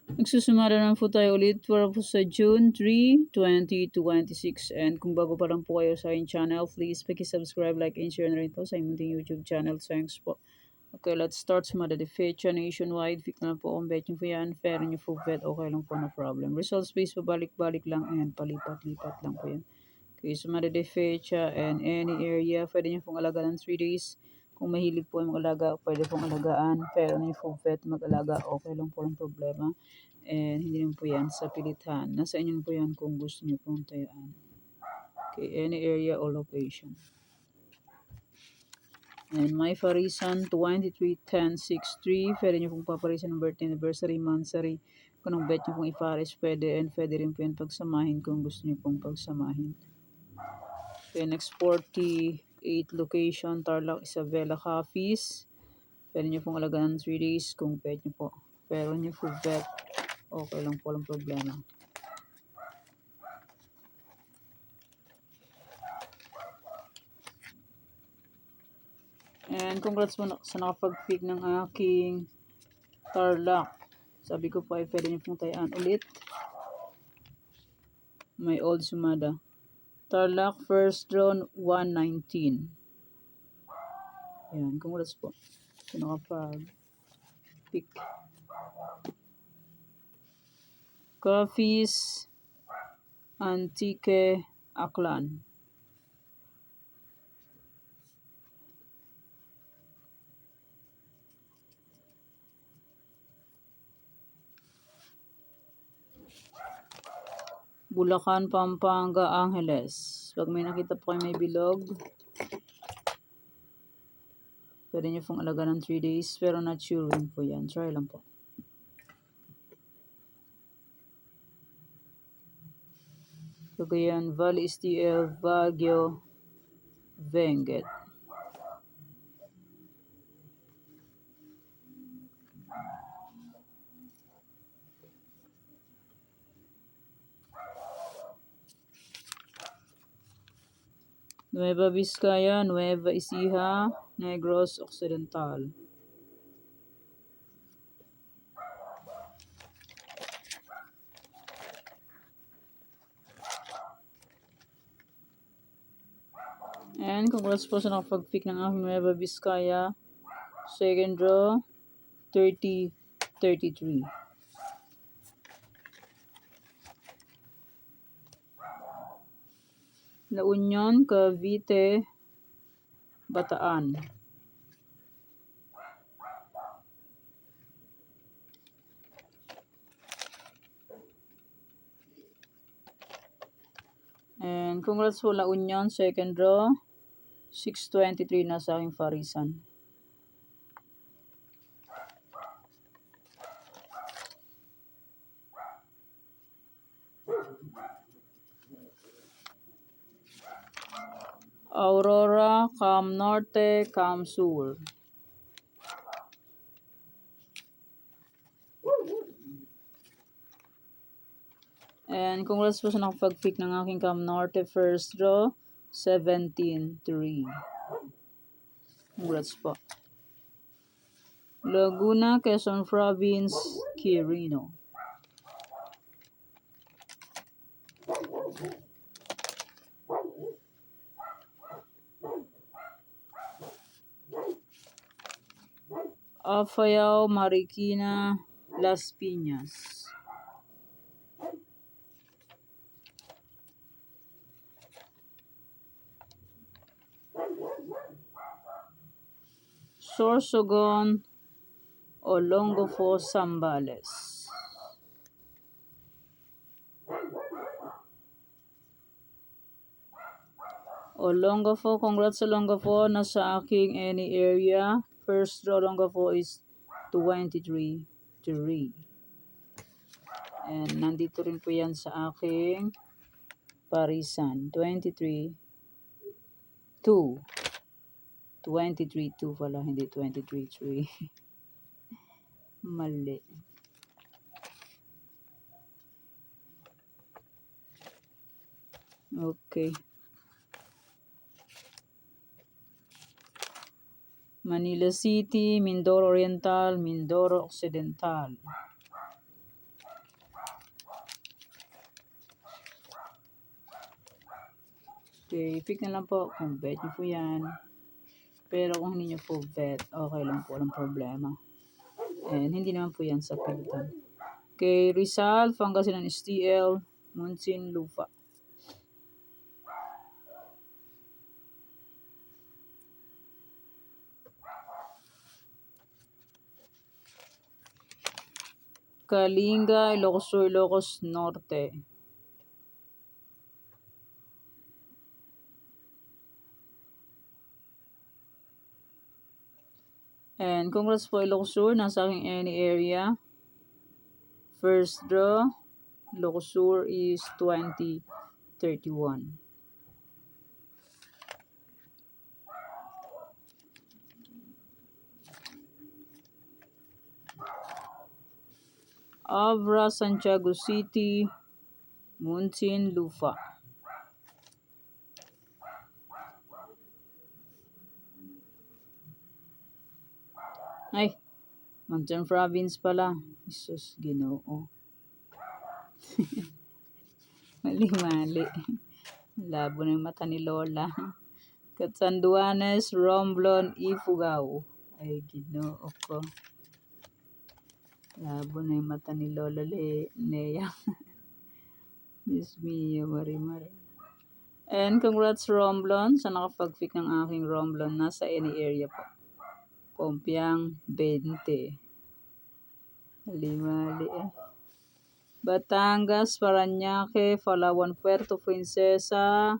Nagsusumara naman po tayo ulit para po sa June 3, 2026. And kung bago pa lang po kayo sa aking channel, please subscribe, like, and share na rin po sa aking YouTube channel. Thanks po. Okay, let's start sa the feature nationwide. Pick na po kung betting po yan. Fair nyo po bet. Okay lang po, no problem. Results based po, balik-balik lang and palipat-lipat lang po yan. Okay, so the feature and any area. Pwede nyo pong alagaan 3 days. Kung mahilig po ay mag-alaga, pwede pong alagaan. Pero nyo po bet mag-alaga. Okay lang po, ng problema. And hindi naman po yan sa pilitan. Nasa inyo po yan kung gusto nyo pong tayaan. Okay, any area or location. And my Farisan 23-10-63. Pwede nyo pong paparisan ng birthday, anniversary, monthsary. Kung ang bet nyo pong ipares, pwede. And pwede rin po yan pagsamahin kung gusto nyo pong pagsamahin. Okay, next 48 location, Tarlac, Isabela, Capiz. Pwede nyo pong alagaan 3 days kung bet nyo po. Pero nyo po bet, okay lang po, walang problema. And congrats mo sa nakapag-pick ng aking Tarlac. Sabi ko po ay pwede nyo pong tayaan ulit. May old sumada. Tarlac first drawn 119. Yan, congrats po sa nakapag-pick. Capiz, Antique, Aklan. Bulacan, Pampanga, Angeles. Pag may nakita po kayo may bilog, pwede nyo pong alaga ng 3 days, pero not sure rin po yan. Try lang po. Cagayan, Valle STL, Baguio, Benguet. Nueva Vizcaya, Nueva Ecija, Negros Occidental. And congrats po sa nakapag-pick ng aking Nueva Vizcaya. Second draw, 30-33. La Union, Cavite, Bataan. And congrats po La Union, second draw, 623 na sa aking Farisan. Aurora, Cam Norte, Cam Sur. And congrats po sa nakapag-pick ng aking Cam Norte first draw, 17-3. Congrats po. Laguna, Quezon Province, Quirino. Apayao, Marikina, Las Piñas. Sorsogon, Olongapo, Zambales. Olongapo, congrats Olongapo, nasa aking any area. First draw Olongapo is 23-3. And nandito rin po yan sa aking Parisan, 23-2. 23-2 pala, hindi 23-3. Mali. Okay. Manila City, Mindoro Oriental, Mindoro Occidental. Okay, pick na lang po kung bet nyo po yan. Pero kung hindi nyo po bet, okay lang po, walang problema. And hindi naman po yan sa pilitan. Okay, Rizal, Pangasinan STL, Munsin, Lupa. Kalinga, Ilocos Sur, Ilocos Norte. And congrats po Ilocos Sur, nasa aking any area. First draw, Ilocos Sur is 2031. Abra, Santiago City, Munsin, Lupa. Ay, Mountain Province pala. Jesus, Ginoo. Mali-mali. Labo ng mata ni Lola. Catanduanes, Romblon, Ifugao. Ay, Ginoo ko. Labo na yung mata ni Lola Lea. Diyos mio, Marimar. And congrats Romblon sa nakapag-pick ng aking Romblon. Nasa any area po. Pompiang 20. Mali-mali eh. Batangas, Parañaque, Palawan, Puerto Princesa.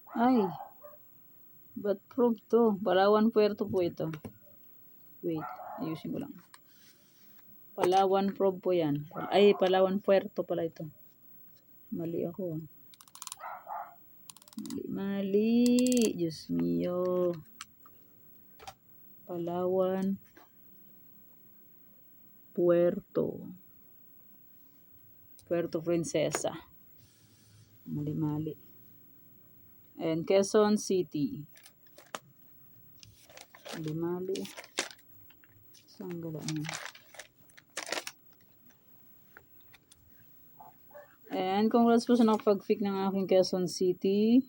Ay, ba't proof to? Palawan, Puerto po ito. Wait, ayusin ko lang. Palawan probe po yan. Ay, Palawan, Puerto pala ito. Mali ako. Mali. Diyos mio. Palawan, Puerto. Puerto Princesa. Mali-mali. And Quezon City. Mali-mali. Saan galaan? And congrats po sa nakapag-pick ng aking Quezon City.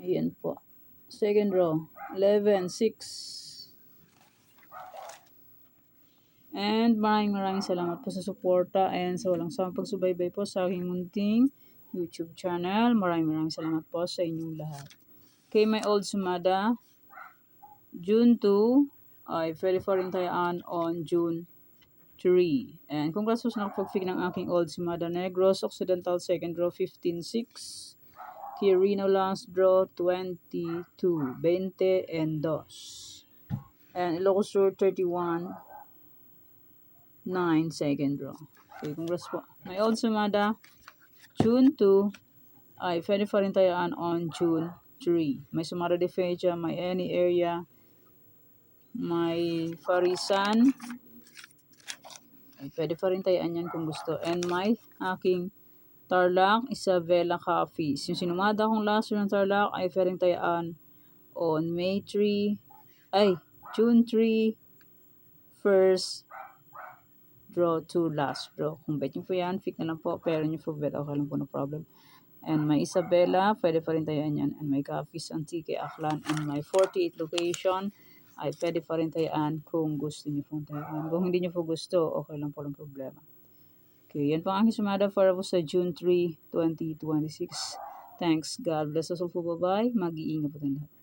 Ayan po. Second row. 11, 6. And maraming salamat po sa suporta and sa walang sawang pagsubaybay po sa aking munting YouTube channel. Maraming salamat po sa inyong lahat. Kay my old sumada, June 2, ay pwede pa rin tayaan on June 3. And congrats po sa nakapag-pick ng aking old sumada Negros, Occidental second draw 15-6. Quirino last draw 22, 20 and 2. And Ilocos Sur 31, 9 second draw. Okay, congrats po. May old sumada, June 2, ay pwede pa rin tayaan on June 3. May sumada de fecha, may any area, may Farisan, ay pwede pa rin tayaan yan kung gusto. And may aking Tarlac, Isabela Coffees. Yung sinumada kong last ng Tarlac ay pwede rin tayaan on May 3, ay June 3, first draw to last draw. Kung bet nyo po yan, pick na lang po. Pero nyo po bet, okay lang po, no problem. And may Isabela, pwede pa rin tayaan yan. And may Coffees Antique, Aklan. And may 48 location, ay pwede pa rin tayaan kung gusto nyo pong tayaan. Kung hindi nyo po gusto, okay lang po, lang problema. Okay, yan po ang aking sumada para po sa June 3, 2026. Thanks. God bless us all po. Bye-bye. Mag-iingat po tayo lahat.